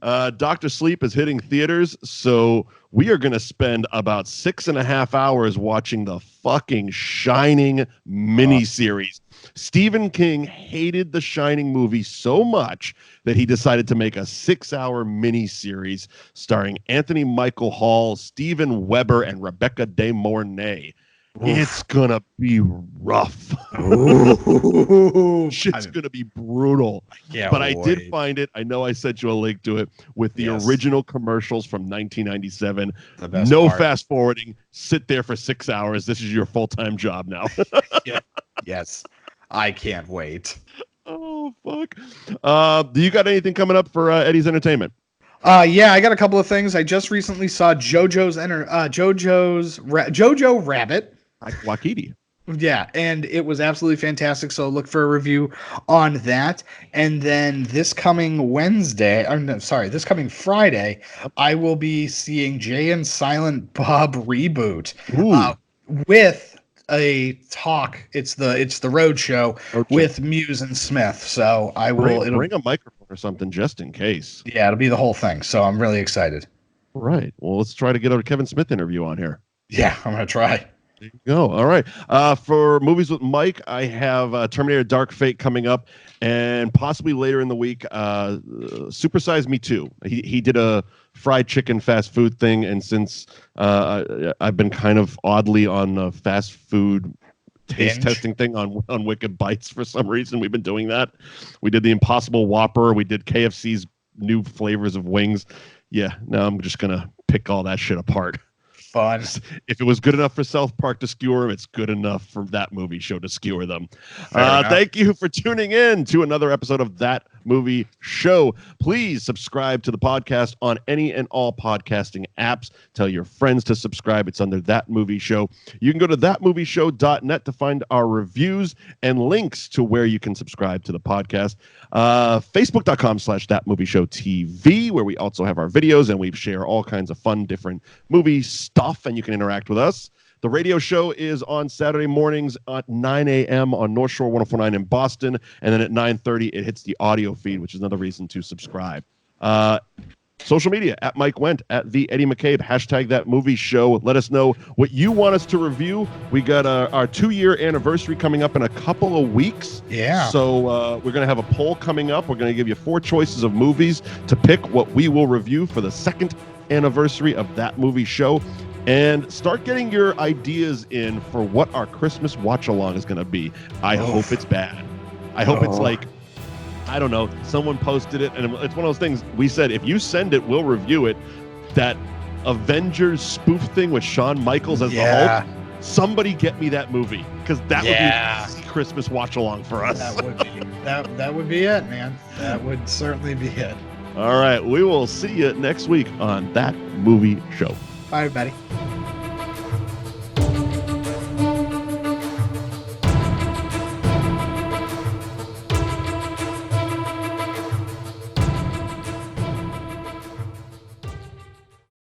Dr. Sleep is hitting theaters, so we are going to spend about 6.5 hours watching the fucking Shining miniseries. Stephen King hated the Shining movie so much that he decided to make a 6-hour miniseries starring Anthony Michael Hall, Steven Weber, and Rebecca De Mornay. It's gonna be rough. Shit's gonna be brutal. But I did find it. I know I sent you a link to it with the original commercials from 1997. No fast forwarding. Sit there for 6 hours. This is your full-time job now. Yes. I can't wait. Oh fuck. Do you got anything coming up for Eddie's Entertainment? Yeah, I got a couple of things. I just recently saw Jojo Rabbit. Like Wakiti. Yeah, and it was absolutely fantastic. So look for a review on that. And then this coming Friday, I will be seeing Jay and Silent Bob Reboot with a talk. It's the road show with Muse and Smith. So I will bring a microphone or something just in case. Yeah, it'll be the whole thing. So I'm really excited. Right. Well, let's try to get a Kevin Smith interview on here. Yeah, I'm gonna try. There you go. All right. For movies with Mike, I have Terminator Dark Fate coming up, and possibly later in the week, Super Size Me 2. He did a fried chicken fast food thing, and since I've been kind of oddly on the fast food taste Binge. testing thing on Wicked Bites for some reason. We've been doing that. We did the Impossible Whopper. We did KFC's new flavors of wings. Yeah, now I'm just going to pick all that shit apart. Fun. If it was good enough for South Park to skewer them, it's good enough for that movie show to skewer them. Fair Thank you for tuning in to another episode of That Movie Show. Please subscribe to the podcast on any and all podcasting apps. Tell your friends to subscribe. It's under That Movie Show. You can go to thatmovieshow.net to find our reviews and links to where you can subscribe to the podcast. Facebook.com/thatmovieshowtv, where we also have our videos and we share all kinds of fun, different movie stuff, and you can interact with us. The radio show is on Saturday mornings at 9 a.m. on North Shore 104.9 in Boston, and then at 9:30 it hits the audio feed, which is another reason to subscribe. Social media, at Mike Wendt, at the Eddie McCabe, hashtag That Movie Show. Let us know what you want us to review. We got our 2-year anniversary coming up in a couple of weeks. Yeah. So we're going to have a poll coming up. We're going to give you 4 choices of movies to pick what we will review for the 2nd anniversary of That Movie Show. And start getting your ideas in for what our Christmas watch-along is going to be. I hope it's bad. I hope it's like, I don't know, someone posted it, and it's one of those things, we said, if you send it, we'll review it. That Avengers spoof thing with Shawn Michaels as the Hulk, somebody get me that movie, because that would be a Christmas watch-along for us. That would be. That would be it, man. That would certainly be it. All right, we will see you next week on That Movie Show. Bye, everybody.